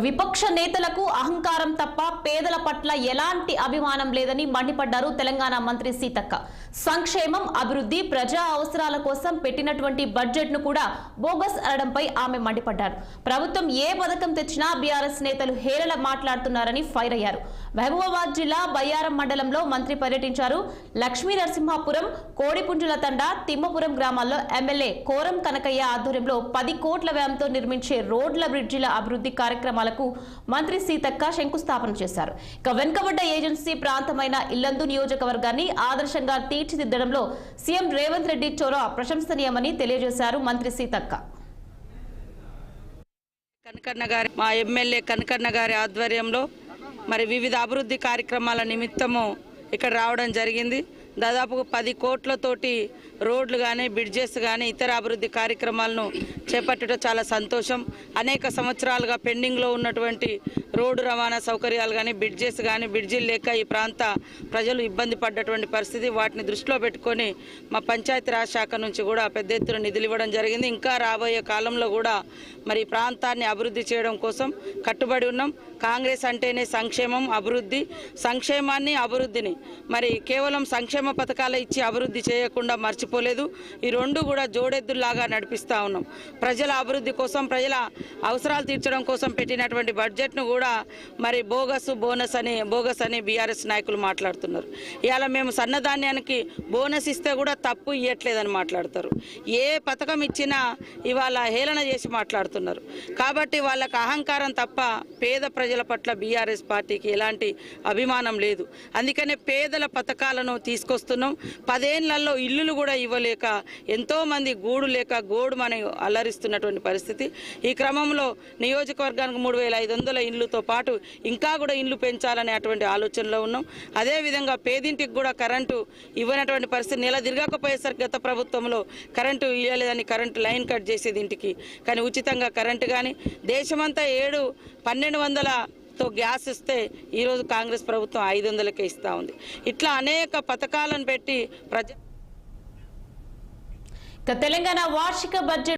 విపక్ష నేతలకు అహంకారం తప్ప పేదల పట్ల ఎలాంటి అభిమానం లేదని మండిపడ్డారు తెలంగాణ మంత్రి సీతక్క. సంక్షేమం, అభివృద్ధి, ప్రజా అవసరాల కోసం పెట్టినటువంటి బడ్జెట్ ను కూడా బోగస్ అనడంపై ఆమె మండిపడ్డారు. ప్రభుత్వం ఏ పథకం తెచ్చినా బీఆర్ఎస్ నేతలు హేళన మాట్లాడుతున్నారని ఫైర్ అయ్యారు. మహబూబాబాద్ జిల్లా బయ్యారం మండలంలో మంత్రి పర్యటించారు. లక్ష్మీ నరసింహాపురం, కోడిపుంజుల తండ, తిమ్మపురం గ్రామాల్లో ఎమ్మెల్యే కోరం కనకయ్య ఆధ్వర్యంలో 10 కోట్ల వ్యయంతో నిర్మించే రోడ్ల, బ్రిడ్జిల అభివృద్ధి కార్యక్రమాలకు మంత్రి సీతక్క శంకుస్థాపన చేశారు. ఇక వెనుకబడ్డ ఏజెన్సీ ప్రాంతమైన ఇల్లందు నియోజకవర్గాన్ని ఆదర్శంగా తీర్చిదిద్దడంలో సీఎం రేవంత్ రెడ్డి చొరవ ప్రశంసనీయమని తెలియజేశారు మంత్రి సీతక్క. మా ఎమ్మెల్యే కనకన్న గారి ఆధ్వర్యంలో మరి వివిధ అభివృద్ధి కార్యక్రమాల నిమిత్తము ఇక్కడ రావడం జరిగింది. దాదాపు 10 కోట్లతోటి రోడ్లు కానీ, బ్రిడ్జెస్ కానీ, ఇతర అభివృద్ధి కార్యక్రమాలను చేపట్టడం చాలా సంతోషం. అనేక సంవత్సరాలుగా పెండింగ్లో ఉన్నటువంటి రోడ్డు రవాణా సౌకర్యాలు కానీ, బ్రిడ్జెస్ కానీ, బ్రిడ్జిలు లేక ఈ ప్రాంత ప్రజలు ఇబ్బంది పడ్డటువంటి పరిస్థితి. వాటిని దృష్టిలో పెట్టుకొని మా పంచాయతీరాజ్ శాఖ నుంచి కూడా పెద్ద ఎత్తున నిధులు ఇవ్వడం జరిగింది. ఇంకా రాబోయే కాలంలో కూడా మరి ఈ ప్రాంతాన్ని అభివృద్ధి చేయడం కోసం కట్టుబడి ఉన్నాం. కాంగ్రెస్ అంటేనే సంక్షేమం, అభివృద్ధి. సంక్షేమాన్ని, అభివృద్ధిని మరి కేవలం సంక్షేమ పథకాలు ఇచ్చి అభివృద్ధి చేయకుండా మర్చిపోలేదు. ఈ రెండు కూడా జోడెద్దుల్లాగా నడిపిస్తూ ఉన్నాం. ప్రజల అభివృద్ధి కోసం, ప్రజల అవసరాలు తీర్చడం కోసం పెట్టినటువంటి బడ్జెట్ను కూడా మరి బోగస్ అని బీఆర్ఎస్ నాయకులు మాట్లాడుతున్నారు. ఇవాళ మేము సన్నధాన్యానికి బోనస్ ఇస్తే కూడా తప్పు ఇవ్వట్లేదని మాట్లాడతారు. ఏ పథకం ఇచ్చినా ఇవాళ హేళన చేసి మాట్లాడుతున్నారు. కాబట్టి వాళ్ళకి అహంకారం తప్ప పేద ప్రజల పట్ల బీఆర్ఎస్ పార్టీకి ఎలాంటి అభిమానం లేదు. అందుకనే పేదల పథకాలను తీసుకొస్తున్నాం. 10 ఏళ్లలో ఇల్లులు కూడా ఇవ్వలేక ఎంతోమంది గూడు లేక గోడుమని అల్లరిస్తున్నటువంటి పరిస్థితి. ఈ క్రమంలో నియోజకవర్గానికి 3500 ఇండ్లతో పాటు ఇంకా కూడా ఇండ్లు పెంచాలనే అటువంటి ఆలోచనలో ఉన్నాం. అదేవిధంగా పేదింటికి కూడా కరెంటు ఇవ్వనటువంటి పరిస్థితి. నెల తిరగకపోయేసరికి గత ప్రభుత్వంలో కరెంటు ఇవ్వలేదని కరెంటు లైన్ కట్ చేసేది ఇంటికి. కానీ ఉచితంగా కరెంటు కానీ, దేశమంతా 1200తో గ్యాస్ ఇస్తే ఈరోజు కాంగ్రెస్ ప్రభుత్వం 500కే ఇస్తూ ఉంది. ఇట్లా అనేక పథకాలను పెట్టి తెలంగాణ వార్షిక బడ్జెట్